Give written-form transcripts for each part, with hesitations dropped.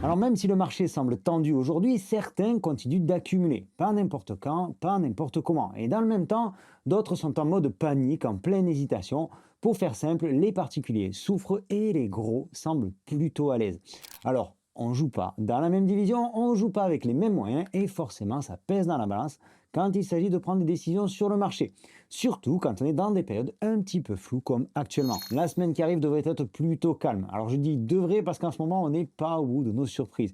Alors même si le marché semble tendu aujourd'hui, certains continuent d'accumuler, pas n'importe quand, pas n'importe comment. Et dans le même temps, d'autres sont en mode panique, en pleine hésitation. Pour faire simple, les particuliers souffrent et les gros semblent plutôt à l'aise. Alors, on ne joue pas dans la même division, on ne joue pas avec les mêmes moyens et forcément ça pèse dans la balance quand il s'agit de prendre des décisions sur le marché. Surtout quand on est dans des périodes un petit peu floues comme actuellement. La semaine qui arrive devrait être plutôt calme. Alors je dis devrait parce qu'en ce moment on n'est pas au bout de nos surprises.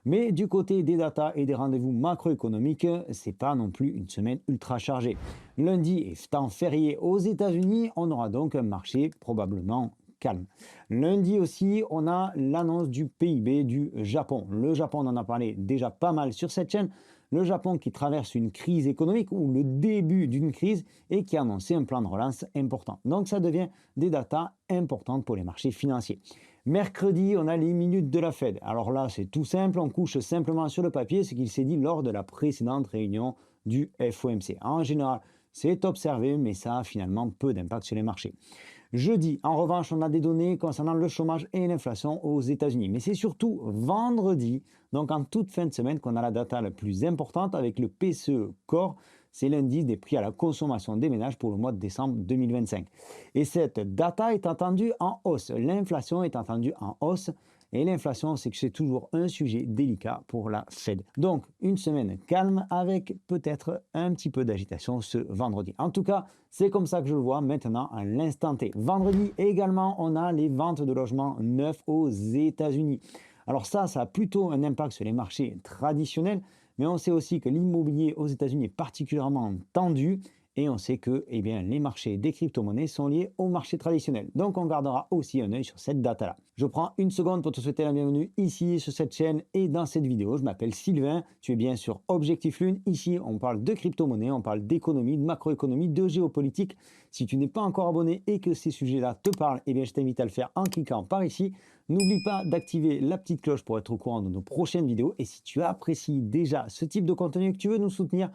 Mais du côté des datas et des rendez-vous macroéconomiques, c'est pas non plus une semaine ultra chargée. Lundi est temps férié aux États-Unis, on aura donc un marché probablement calme. Lundi aussi, on a l'annonce du PIB du Japon. Le Japon, on en a parlé déjà pas mal sur cette chaîne. Le Japon qui traverse une crise économique ou le début d'une crise et qui a annoncé un plan de relance important. Donc ça devient des datas importantes pour les marchés financiers. Mercredi, on a les minutes de la Fed. Alors là, c'est tout simple, on couche simplement sur le papier ce qu'il s'est dit lors de la précédente réunion du FOMC. En général, c'est observé, mais ça a finalement peu d'impact sur les marchés. Jeudi, en revanche, on a des données concernant le chômage et l'inflation aux États-Unis. Mais c'est surtout vendredi, donc en toute fin de semaine, qu'on a la data la plus importante avec le PCE Core. C'est l'indice des prix à la consommation des ménages pour le mois de décembre 2025. Et cette data est attendue en hausse. L'inflation est attendue en hausse. Et l'inflation, c'est que c'est toujours un sujet délicat pour la Fed. Donc, une semaine calme avec peut-être un petit peu d'agitation ce vendredi. En tout cas, c'est comme ça que je le vois maintenant à l'instant T. Vendredi également, on a les ventes de logements neufs aux États-Unis. Alors ça a plutôt un impact sur les marchés traditionnels, mais on sait aussi que l'immobilier aux États-Unis est particulièrement tendu. Et on sait que les marchés des crypto-monnaies sont liés au marché traditionnel. Donc on gardera aussi un œil sur cette data-là. Je prends une seconde pour te souhaiter la bienvenue ici sur cette chaîne et dans cette vidéo. Je m'appelle Sylvain, tu es bien sur Objectif Lune. Ici, on parle de crypto-monnaies, on parle d'économie, de macroéconomie, de géopolitique. Si tu n'es pas encore abonné et que ces sujets-là te parlent, je t'invite à le faire en cliquant par ici. N'oublie pas d'activer la petite cloche pour être au courant de nos prochaines vidéos. Et si tu apprécies déjà ce type de contenu et que tu veux nous soutenir,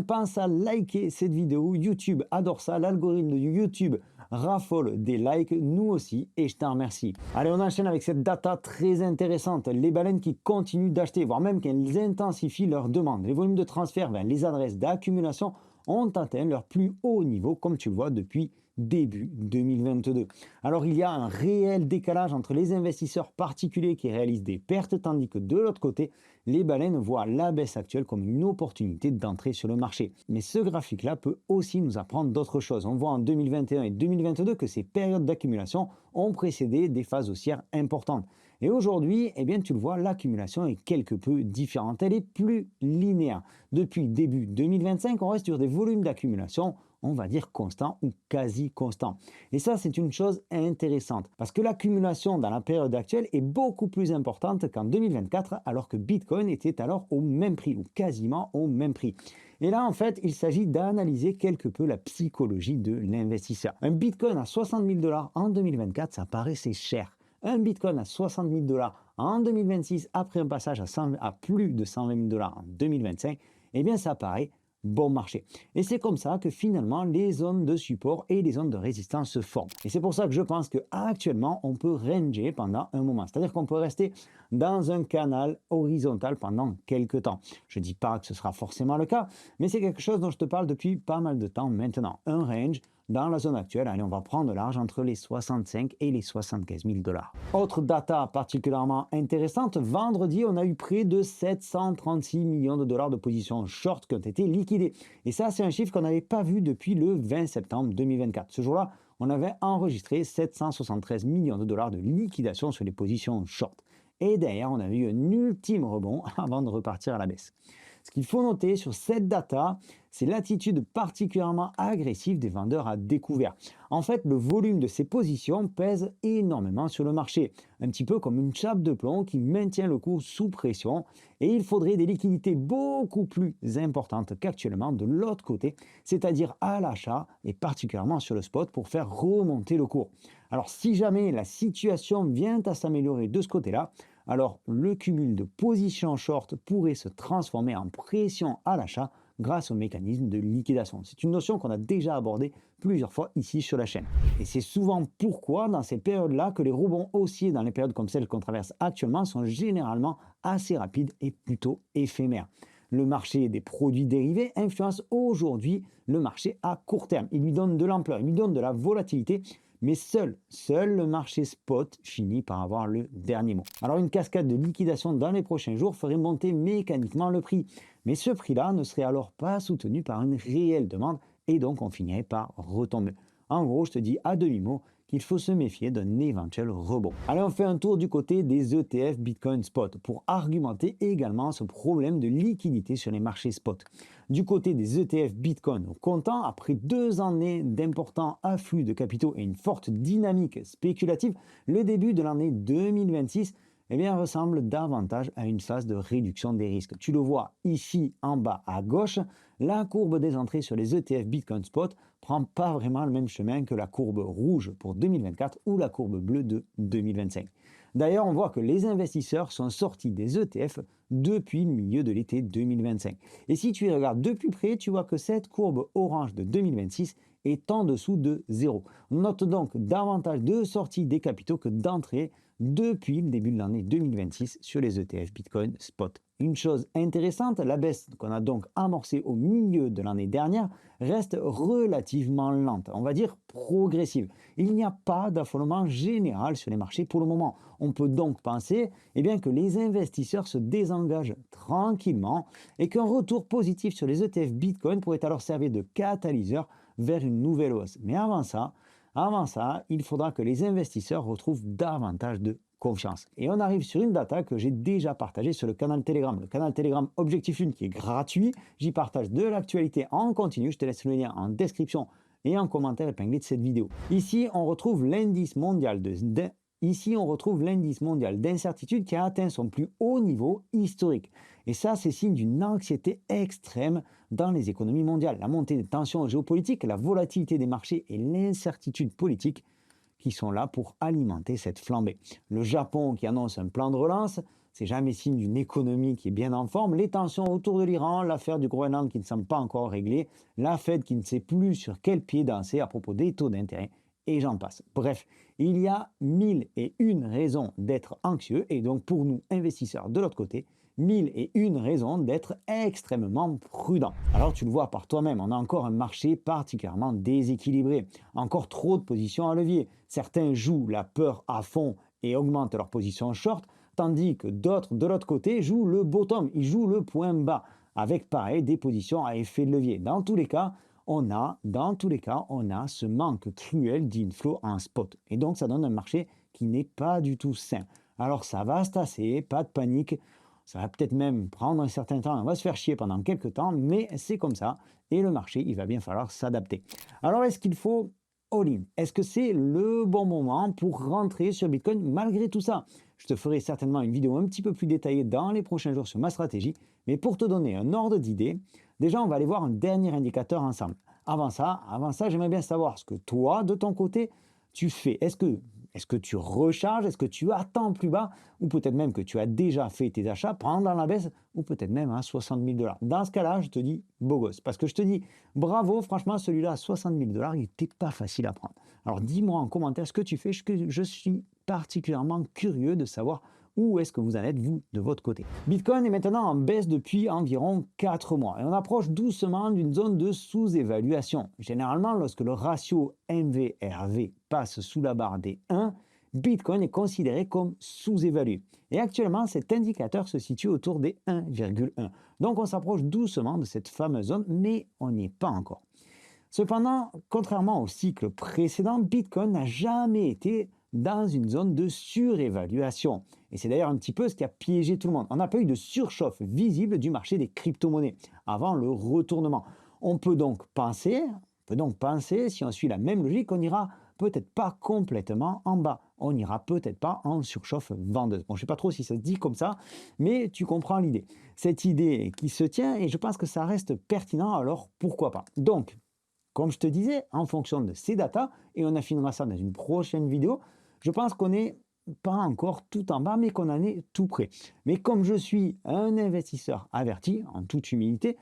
pense à liker cette vidéo. YouTube adore ça. L'algorithme de YouTube raffole des likes, nous aussi, et je t'en remercie. Allez, on enchaîne avec cette data très intéressante. Les baleines qui continuent d'acheter, voire même qu'elles intensifient leurs demandes. Les volumes de transfert vers les adresses d'accumulation ont atteint leur plus haut niveau, comme tu le vois depuis début 2022. Alors il y a un réel décalage entre les investisseurs particuliers qui réalisent des pertes, tandis que de l'autre côté, les baleines voient la baisse actuelle comme une opportunité d'entrée sur le marché. Mais ce graphique-là peut aussi nous apprendre d'autres choses. On voit en 2021 et 2022 que ces périodes d'accumulation ont précédé des phases haussières importantes. Et aujourd'hui, tu le vois, l'accumulation est quelque peu différente. Elle est plus linéaire. Depuis début 2025, on reste sur des volumes d'accumulation, on va dire constants ou quasi constants. Et ça, c'est une chose intéressante parce que l'accumulation dans la période actuelle est beaucoup plus importante qu'en 2024, alors que Bitcoin était alors au même prix ou quasiment au même prix. Et là, en fait, il s'agit d'analyser quelque peu la psychologie de l'investisseur. Un Bitcoin à 60 000 $ en 2024, ça paraissait cher. Un Bitcoin à 60 000 $ en 2026, après un passage à plus de 120 000 $ en 2025, ça paraît bon marché. Et c'est comme ça que finalement les zones de support et les zones de résistance se forment. Et c'est pour ça que je pense qu'actuellement on peut ranger pendant un moment. C'est-à-dire qu'on peut rester dans un canal horizontal pendant quelques temps. Je ne dis pas que ce sera forcément le cas, mais c'est quelque chose dont je te parle depuis pas mal de temps maintenant. Un range dans la zone actuelle, allez, on va prendre large entre les 65 et les 75 000 $. Autre data particulièrement intéressante, vendredi, on a eu près de 736 millions de dollars de positions short qui ont été liquidées. Et ça, c'est un chiffre qu'on n'avait pas vu depuis le 20 septembre 2024. Ce jour-là, on avait enregistré 773 millions de dollars de liquidation sur les positions short. Et derrière, on avait eu un ultime rebond avant de repartir à la baisse. Ce qu'il faut noter sur cette data, c'est l'attitude particulièrement agressive des vendeurs à découvert. En fait, le volume de ces positions pèse énormément sur le marché, un petit peu comme une chape de plomb qui maintient le cours sous pression, et il faudrait des liquidités beaucoup plus importantes qu'actuellement de l'autre côté, c'est-à-dire à l'achat et particulièrement sur le spot pour faire remonter le cours. Alors si jamais la situation vient à s'améliorer de ce côté-là, alors le cumul de positions short pourrait se transformer en pression à l'achat grâce au mécanisme de liquidation. C'est une notion qu'on a déjà abordée plusieurs fois ici sur la chaîne. Et c'est souvent pourquoi dans ces périodes-là que les rebonds haussiers dans les périodes comme celles qu'on traverse actuellement sont généralement assez rapides et plutôt éphémères. Le marché des produits dérivés influence aujourd'hui le marché à court terme. Il lui donne de l'ampleur, il lui donne de la volatilité, mais seul le marché spot finit par avoir le dernier mot. Alors une cascade de liquidation dans les prochains jours ferait monter mécaniquement le prix, mais ce prix-là ne serait alors pas soutenu par une réelle demande et donc on finirait par retomber. En gros, je te dis à demi-mot qu'il faut se méfier d'un éventuel rebond. Allez, on fait un tour du côté des ETF Bitcoin Spot pour argumenter également ce problème de liquidité sur les marchés spot. Du côté des ETF Bitcoin au comptant, après 2 années d'importants afflux de capitaux et une forte dynamique spéculative, le début de l'année 2026 ressemble davantage à une phase de réduction des risques. Tu le vois ici en bas à gauche, la courbe des entrées sur les ETF Bitcoin Spot prend pas vraiment le même chemin que la courbe rouge pour 2024 ou la courbe bleue de 2025. D'ailleurs, on voit que les investisseurs sont sortis des ETF depuis le milieu de l'été 2025. Et si tu y regardes de plus près, tu vois que cette courbe orange de 2026 est en dessous de zéro. On note donc davantage de sorties des capitaux que d'entrées depuis le début de l'année 2026 sur les ETF Bitcoin Spot. Une chose intéressante, la baisse qu'on a donc amorcée au milieu de l'année dernière reste relativement lente, on va dire progressive. Il n'y a pas d'affolement général sur les marchés pour le moment. On peut donc penser que les investisseurs se désengagent tranquillement et qu'un retour positif sur les ETF Bitcoin pourrait alors servir de catalyseur vers une nouvelle hausse. Mais avant ça, il faudra que les investisseurs retrouvent davantage de confiance. Et on arrive sur une data que j'ai déjà partagée sur le canal Telegram. Le canal Telegram Objectif Lune qui est gratuit. J'y partage de l'actualité en continu. Je te laisse le lien en description et en commentaire épinglé de cette vidéo. Ici, on retrouve l'indice mondial d'incertitude qui a atteint son plus haut niveau historique. Et ça, c'est signe d'une anxiété extrême dans les économies mondiales. La montée des tensions géopolitiques, la volatilité des marchés et l'incertitude politique qui sont là pour alimenter cette flambée. Le Japon qui annonce un plan de relance, c'est jamais signe d'une économie qui est bien en forme. Les tensions autour de l'Iran, l'affaire du Groenland qui ne semble pas encore réglée, la Fed qui ne sait plus sur quel pied danser à propos des taux d'intérêt, et j'en passe. Bref, il y a 1001 raisons d'être anxieux, et donc pour nous, investisseurs de l'autre côté, 1001 raisons d'être extrêmement prudents. Alors tu le vois par toi-même, on a encore un marché particulièrement déséquilibré, encore trop de positions à levier. Certains jouent la peur à fond et augmentent leur position short, tandis que d'autres de l'autre côté jouent le bottom, ils jouent le point bas, avec pareil des positions à effet de levier. Dans tous les cas, on a ce manque cruel d'inflow en spot. Et donc ça donne un marché qui n'est pas du tout sain. Alors ça va se tasser, pas de panique. Ça va peut-être même prendre un certain temps, on va se faire chier pendant quelques temps, mais c'est comme ça. Et le marché, il va bien falloir s'adapter. Alors, est-ce qu'il faut all-in? Est-ce que c'est le bon moment pour rentrer sur Bitcoin malgré tout ça? Je te ferai certainement une vidéo un petit peu plus détaillée dans les prochains jours sur ma stratégie. Mais pour te donner un ordre d'idée, déjà, on va aller voir un dernier indicateur ensemble. Avant ça, j'aimerais bien savoir ce que toi, de ton côté, tu fais. Est-ce que tu recharges? Est-ce que tu attends plus bas? Ou peut-être même que tu as déjà fait tes achats pendant la baisse? Ou peut-être même à 60 000 $. Dans ce cas-là, je te dis beau gosse. Parce que je te dis bravo, franchement, celui-là à 60 000 $, il n'était pas facile à prendre. Alors dis-moi en commentaire ce que tu fais. Je suis particulièrement curieux de savoir où est-ce que vous en êtes, vous, de votre côté. Bitcoin est maintenant en baisse depuis environ 4 mois et on approche doucement d'une zone de sous-évaluation. Généralement, lorsque le ratio MV/RV passe sous la barre des 1, Bitcoin est considéré comme sous-évalué. Et actuellement, cet indicateur se situe autour des 1,1. Donc on s'approche doucement de cette fameuse zone, mais on n'y est pas encore. Cependant, contrairement au cycle précédent, Bitcoin n'a jamais été dans une zone de surévaluation. Et c'est d'ailleurs un petit peu ce qui a piégé tout le monde. On n'a pas eu de surchauffe visible du marché des crypto-monnaies avant le retournement. On peut donc penser, si on suit la même logique, on n'ira peut-être pas complètement en bas. On n'ira peut-être pas en surchauffe vendeuse. Bon, je ne sais pas trop si ça se dit comme ça, mais tu comprends l'idée. Cette idée qui se tient, et je pense que ça reste pertinent, alors pourquoi pas. Donc, comme je te disais, en fonction de ces datas, et on affinera ça dans une prochaine vidéo, je pense qu'on n'est pas encore tout en bas, mais qu'on en est tout près. Mais comme je suis un investisseur averti, en toute humilité,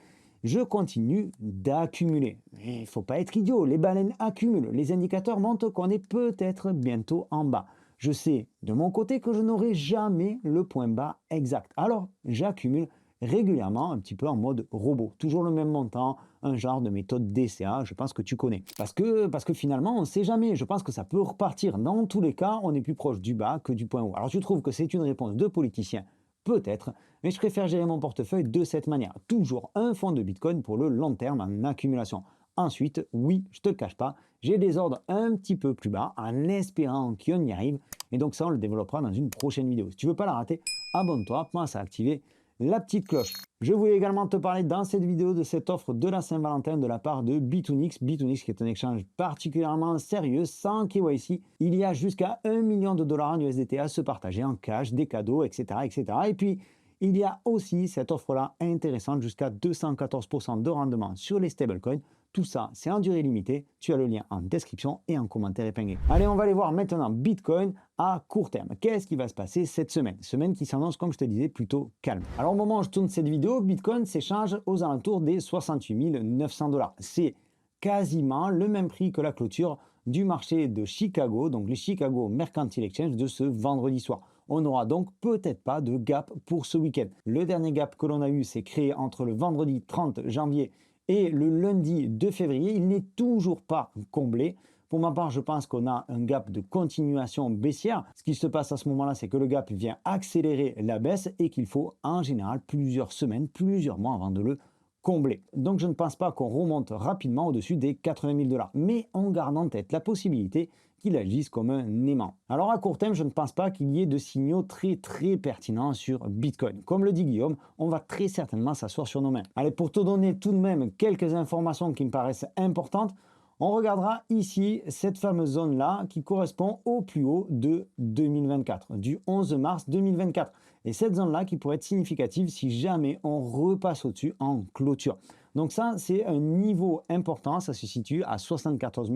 je continue d'accumuler. Il ne faut pas être idiot, les baleines accumulent. Les indicateurs montrent qu'on est peut-être bientôt en bas. Je sais de mon côté que je n'aurai jamais le point bas exact. Alors, j'accumule régulièrement un petit peu en mode robot. Toujours le même montant, un genre de méthode DCA, je pense que tu connais. Parce que finalement, on ne sait jamais. Je pense que ça peut repartir. Dans tous les cas, on est plus proche du bas que du point haut. Alors, tu trouves que c'est une réponse de politicien? Peut-être, mais je préfère gérer mon portefeuille de cette manière. Toujours un fonds de Bitcoin pour le long terme en accumulation. Ensuite, oui, je ne te le cache pas, j'ai des ordres un petit peu plus bas en espérant qu'on y arrive. Et donc ça, on le développera dans une prochaine vidéo. Si tu ne veux pas la rater, abonne-toi, pense à activer la petite cloche. Je voulais également te parler dans cette vidéo de cette offre de la Saint-Valentin de la part de Bitunix. Bitunix qui est un échange particulièrement sérieux, sans KYC. Il y a jusqu'à 1 million de dollars en USDT à se partager en cash, des cadeaux, etc. etc. Et puis, il y a aussi cette offre-là intéressante, jusqu'à 214% de rendement sur les stablecoins. Tout ça, c'est en durée limitée. Tu as le lien en description et en commentaire épinglé. Allez, on va aller voir maintenant Bitcoin à court terme. Qu'est-ce qui va se passer cette semaine? Semaine qui s'annonce, comme je te disais, plutôt calme. Alors, au moment où je tourne cette vidéo, Bitcoin s'échange aux alentours des 68 900 dollars. C'est quasiment le même prix que la clôture du marché de Chicago, donc le Chicago Mercantile Exchange de ce vendredi soir. On n'aura donc peut-être pas de gap pour ce week-end. Le dernier gap que l'on a eu s'est créé entre le vendredi 30 janvier et le lundi 2 février. Il n'est toujours pas comblé. Pour ma part, je pense qu'on a un gap de continuation baissière. Ce qui se passe à ce moment-là, c'est que le gap vient accélérer la baisse et qu'il faut en général plusieurs semaines, plusieurs mois avant de le combler. Donc je ne pense pas qu'on remonte rapidement au-dessus des 80 000 dollars. Mais on garde en tête la possibilité qu'il agisse comme un aimant. Alors à court terme, je ne pense pas qu'il y ait de signaux très pertinents sur Bitcoin. Comme le dit Guillaume, on va très certainement s'asseoir sur nos mains. Allez, pour te donner tout de même quelques informations qui me paraissent importantes, on regardera ici cette fameuse zone-là qui correspond au plus haut de 2024, du 11 mars 2024. Et cette zone-là qui pourrait être significative si jamais on repasse au-dessus en clôture. Donc ça, c'est un niveau important, ça se situe à 74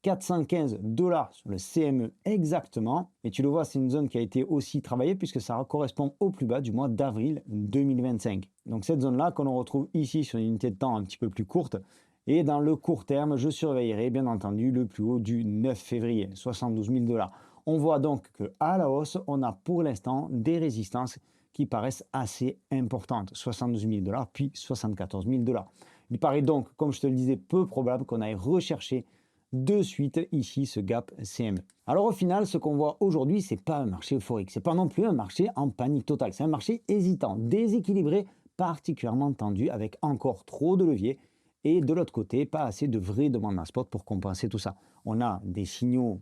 415 dollars sur le CME exactement. Et tu le vois, c'est une zone qui a été aussi travaillée puisque ça correspond au plus bas du mois d'avril 2025. Donc cette zone-là qu'on retrouve ici sur une unité de temps un petit peu plus courte. Et dans le court terme, je surveillerai bien entendu le plus haut du 9 février, 72 000 dollars. On voit donc qu'à la hausse, on a pour l'instant des résistances qui paraissent assez importantes. 72 000 dollars puis 74 000 dollars. Il paraît donc, comme je te le disais, peu probable qu'on aille rechercher de suite ici ce gap CME. Alors au final, ce qu'on voit aujourd'hui, c'est pas un marché euphorique, c'est pas non plus un marché en panique totale, c'est un marché hésitant, déséquilibré, particulièrement tendu avec encore trop de leviers et de l'autre côté, pas assez de vraies demandes en spot pour compenser tout ça. On a des signaux,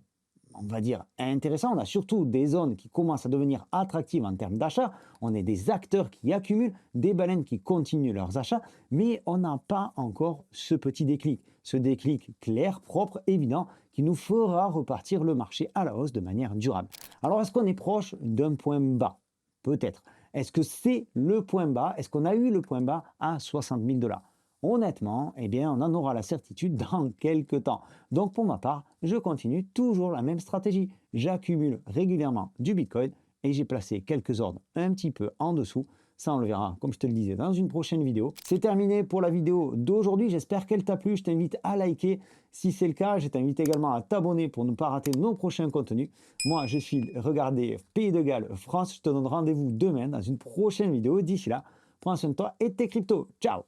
on va dire, intéressants, on a surtout des zones qui commencent à devenir attractives en termes d'achat, on a des acteurs qui accumulent, des baleines qui continuent leurs achats, mais on n'a pas encore ce petit déclic. Ce déclic clair, propre, évident, qui nous fera repartir le marché à la hausse de manière durable. Alors, est-ce qu'on est proche d'un point bas? Peut-être. Est-ce que c'est le point bas? Est-ce qu'on a eu le point bas à 60 000 dollars? Honnêtement, eh bien, on en aura la certitude dans quelques temps. Donc, pour ma part, je continue toujours la même stratégie. J'accumule régulièrement du Bitcoin et j'ai placé quelques ordres un petit peu en dessous. Ça, on le verra, comme je te le disais, dans une prochaine vidéo. C'est terminé pour la vidéo d'aujourd'hui. J'espère qu'elle t'a plu. Je t'invite à liker si c'est le cas. Je t'invite également à t'abonner pour ne pas rater nos prochains contenus. Moi, je suis regardé Pays de Galles, France. Je te donne rendez-vous demain dans une prochaine vidéo. D'ici là, prends soin de toi et de tes cryptos. Ciao!